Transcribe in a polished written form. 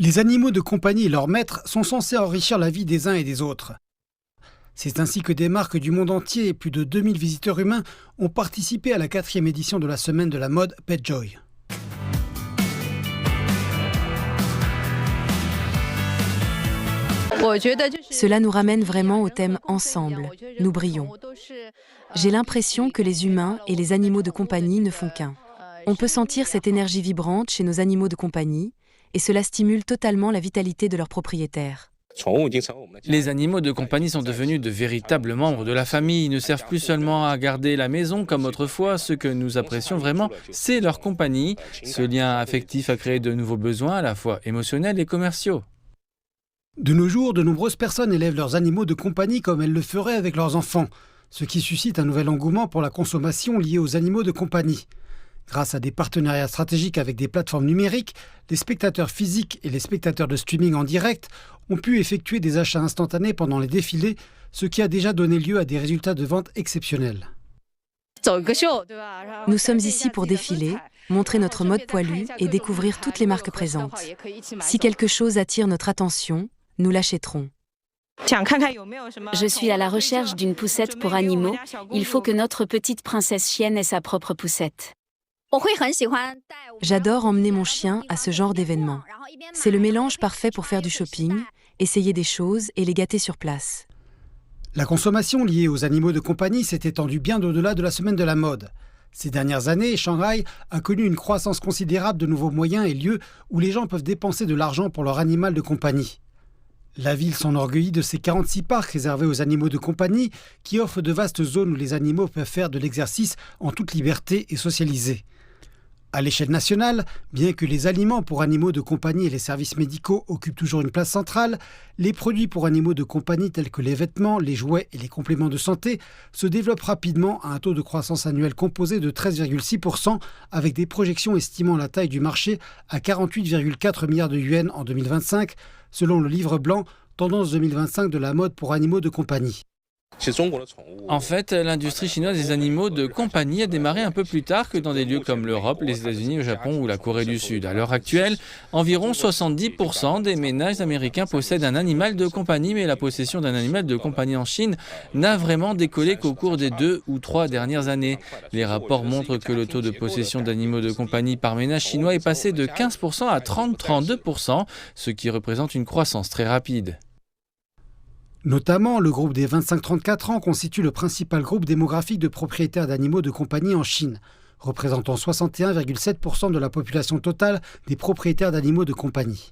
Les animaux de compagnie et leurs maîtres sont censés enrichir la vie des uns et des autres. C'est ainsi que des marques du monde entier et plus de 2000 visiteurs humains ont participé à la 4e édition de la semaine de la mode PetJoy. Cela nous ramène vraiment au thème « Ensemble, nous brillons ». J'ai l'impression que les humains et les animaux de compagnie ne font qu'un. On peut sentir cette énergie vibrante chez nos animaux de compagnie et cela stimule totalement la vitalité de leurs propriétaires. Les animaux de compagnie sont devenus de véritables membres de la famille. Ils ne servent plus seulement à garder la maison comme autrefois. Ce que nous apprécions vraiment, c'est leur compagnie. Ce lien affectif a créé de nouveaux besoins à la fois émotionnels et commerciaux. De nos jours, de nombreuses personnes élèvent leurs animaux de compagnie comme elles le feraient avec leurs enfants, ce qui suscite un nouvel engouement pour la consommation liée aux animaux de compagnie. Grâce à des partenariats stratégiques avec des plateformes numériques, les spectateurs physiques et les spectateurs de streaming en direct ont pu effectuer des achats instantanés pendant les défilés, ce qui a déjà donné lieu à des résultats de vente exceptionnels. Nous sommes ici pour défiler, montrer notre mode poilu et découvrir toutes les marques présentes. Si quelque chose attire notre attention, nous l'achèterons. Je suis à la recherche d'une poussette pour animaux. Il faut que notre petite princesse chienne ait sa propre poussette. J'adore emmener mon chien à ce genre d'événement. C'est le mélange parfait pour faire du shopping, essayer des choses et les gâter sur place. La consommation liée aux animaux de compagnie s'est étendue bien au-delà de la semaine de la mode. Ces dernières années, Shanghai a connu une croissance considérable de nouveaux moyens et lieux où les gens peuvent dépenser de l'argent pour leur animal de compagnie. La ville s'enorgueillit de ses 46 parcs réservés aux animaux de compagnie qui offrent de vastes zones où les animaux peuvent faire de l'exercice en toute liberté et socialiser. À l'échelle nationale, bien que les aliments pour animaux de compagnie et les services médicaux occupent toujours une place centrale, les produits pour animaux de compagnie tels que les vêtements, les jouets et les compléments de santé se développent rapidement à un taux de croissance annuel composé de 13,6% avec des projections estimant la taille du marché à 48,4 milliards de yuans en 2025, selon le livre blanc Tendance 2025 de la mode pour animaux de compagnie. En fait, l'industrie chinoise des animaux de compagnie a démarré un peu plus tard que dans des lieux comme l'Europe, les États-Unis, le Japon ou la Corée du Sud. À l'heure actuelle, environ 70% des ménages américains possèdent un animal de compagnie, mais la possession d'un animal de compagnie en Chine n'a vraiment décollé qu'au cours des 2 ou 3 dernières années. Les rapports montrent que le taux de possession d'animaux de compagnie par ménage chinois est passé de 15% à 32%, ce qui représente une croissance très rapide. Notamment, le groupe des 25-34 ans constitue le principal groupe démographique de propriétaires d'animaux de compagnie en Chine, représentant 61,7% de la population totale des propriétaires d'animaux de compagnie.